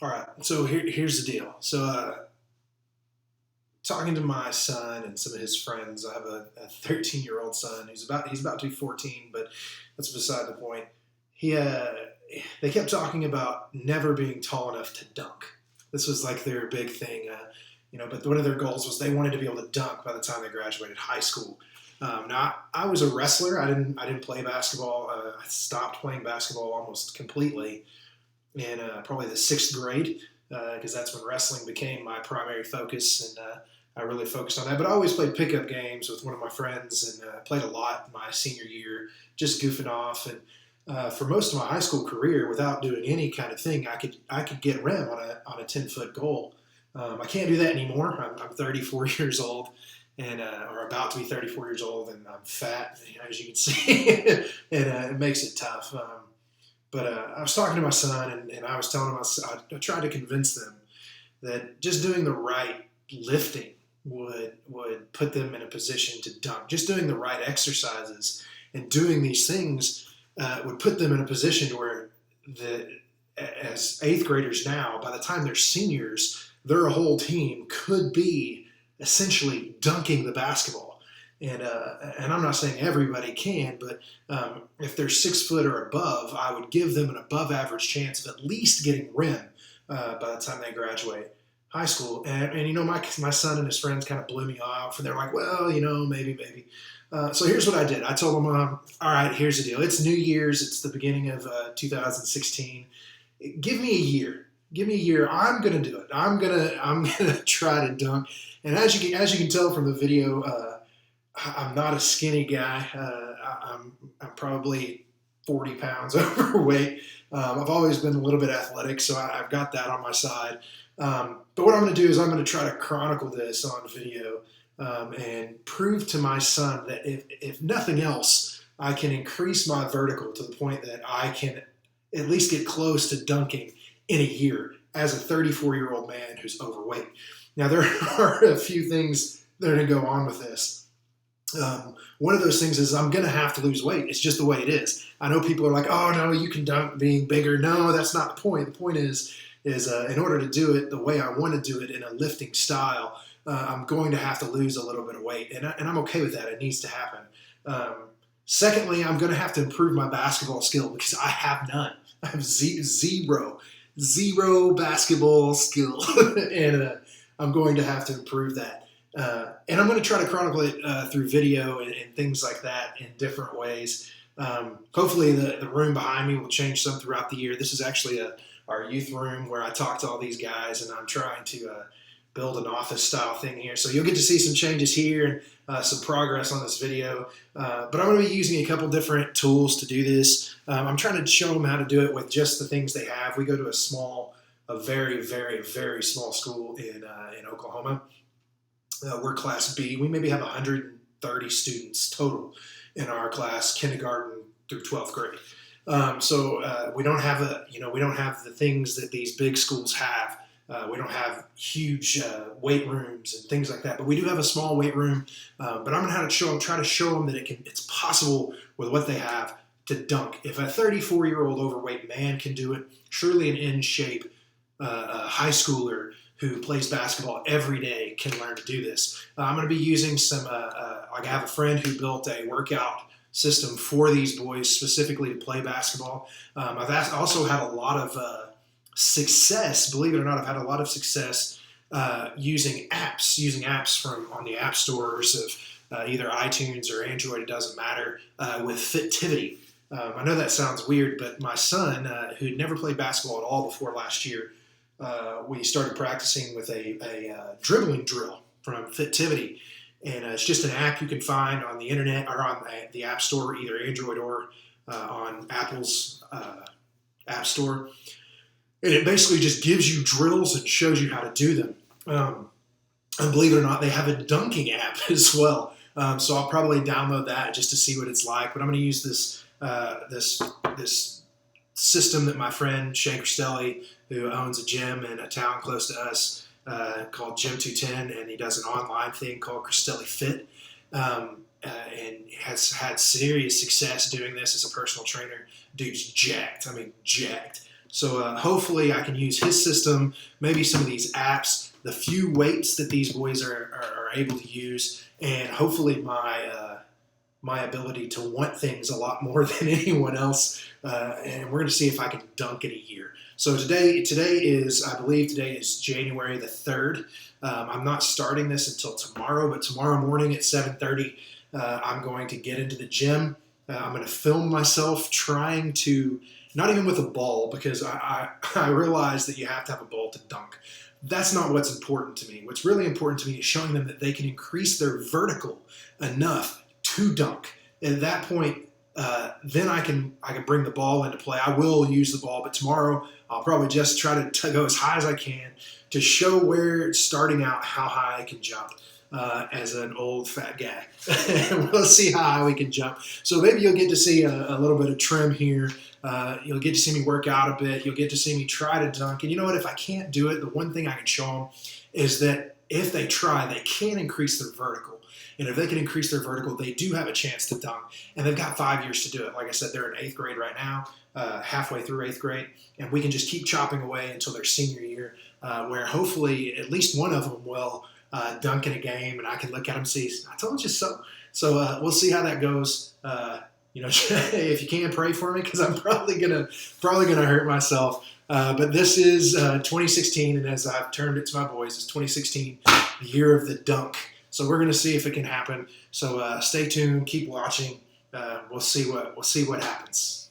All right. So here's the deal. So talking to my son and some of his friends, I have a 13-year-old son he's about to be 14, but that's beside the point. He They kept talking about never being tall enough to dunk. This was like their big thing, But one of their goals was they wanted to be able to dunk by the time they graduated high school. Now I was a wrestler. I didn't play basketball. I stopped playing basketball almost completely in probably the sixth grade because that's when wrestling became my primary focus, and I really focused on that. But I always played pickup games with one of my friends, and played a lot my senior year, just goofing off. And for most of my high school career, without doing any kind of thing, I could get rim on a 10-foot goal. I can't do that anymore. I'm 34 years old, and or about to be 34 years old, and I'm fat, as you can see, and it makes it tough. But I was talking to my son, and I was telling him, I tried to convince them that just doing the right lifting would put them in a position to dunk. Just doing the right exercises and doing these things would put them in a position to where as eighth graders now, by the time they're seniors, their whole team could be essentially dunking the basketball. And I'm not saying everybody can, but if they're 6 foot or above, I would give them an above average chance of at least getting rim by the time they graduate high school. And my son and his friends kind of blew me off, and they're like, well, maybe. So here's what I did. I told them, all right, here's the deal. It's New Year's. It's the beginning of 2016. Give me a year. Give me a year. I'm gonna do it. I'm gonna try to dunk. And as you can tell from the video, I'm not a skinny guy. I'm probably 40 pounds overweight. I've always been a little bit athletic, so I've got that on my side. But what I'm going to do is I'm going to try to chronicle this on video and prove to my son that if nothing else, I can increase my vertical to the point that I can at least get close to dunking in a year as a 34-year-old man who's overweight. Now, there are a few things that are going to go on with this. One of those things is I'm going to have to lose weight. It's just the way it is. I know people are like, oh, no, you can dunk being bigger. No, that's not the point. The point is in order to do it the way I want to do it in a lifting style, I'm going to have to lose a little bit of weight. And I'm okay with that. It needs to happen. Secondly, I'm going to have to improve my basketball skill because I have none. I have zero basketball skill. And I'm going to have to improve that. And I'm going to try to chronicle it through video and things like that in different ways. Hopefully the room behind me will change some throughout the year. This is actually our youth room where I talk to all these guys, and I'm trying to build an office style thing here. So you'll get to see some changes here and some progress on this video. But I'm going to be using a couple different tools to do this. I'm trying to show them how to do it with just the things they have. We go to a very, very, very small school in Oklahoma. We're Class B. We maybe have 130 students total in our class, kindergarten through 12th grade. So we don't have the things that these big schools have. We don't have huge weight rooms and things like that, but we do have a small weight room. But I'm going to try to show them that it's possible with what they have to dunk. If a 34-year-old overweight man can do it, surely an in shape high schooler who plays basketball every day can learn to do this. I'm going to be using I have a friend who built a workout system for these boys specifically to play basketball. I've also had a lot of success, believe it or not, I've had a lot of success using apps from on the app stores of either iTunes or Android, it doesn't matter, with Fitivity. I know that sounds weird, but my son, who'd never played basketball at all before last year, we started practicing with a dribbling drill from Fitivity. And it's just an app you can find on the internet or on the App Store, either Android or on Apple's App Store. And it basically just gives you drills and shows you how to do them. And believe it or not, they have a dunking app as well. So I'll probably download that just to see what it's like. But I'm going to use this system that my friend Shane Cristelli, who owns a gym in a town close to us called Gym 210, and he does an online thing called Cristelli Fit, and has had serious success doing this as a personal trainer. Dude's jacked. I mean, jacked. So hopefully I can use his system, maybe some of these apps, the few weights that these boys are able to use, and hopefully my ability to want things a lot more than anyone else. And we're going to see if I can dunk it a year. So today is, I believe today is January the 3rd. I'm not starting this until tomorrow, but tomorrow morning at 7:30, I'm going to get into the gym. I'm going to film myself trying to, not even with a ball, because I realize that you have to have a ball to dunk. That's not what's important to me. What's really important to me is showing them that they can increase their vertical enough to dunk. At that point, then I can bring the ball into play. I will use the ball, but tomorrow I'll probably just try to go as high as I can to show where starting out how high I can jump. As an old fat guy. We'll see how high we can jump. So maybe you'll get to see a little bit of trim here. You'll get to see me work out a bit. You'll get to see me try to dunk. And you know what? If I can't do it, the one thing I can show them is that if they try, they can increase their vertical. And if they can increase their vertical, they do have a chance to dunk. And they've got 5 years to do it. Like I said, they're in 8th grade right now, halfway through 8th grade. And we can just keep chopping away until their senior year, where hopefully at least one of them will dunk in a game, and I can look at them and see, I told you so. So we'll see how that goes. If you can, pray for me, because I'm probably gonna hurt myself. But this is 2016, and as I've termed it to my boys, it's 2016, the year of the dunk. So we're gonna see if it can happen. So stay tuned, keep watching. We'll see what happens.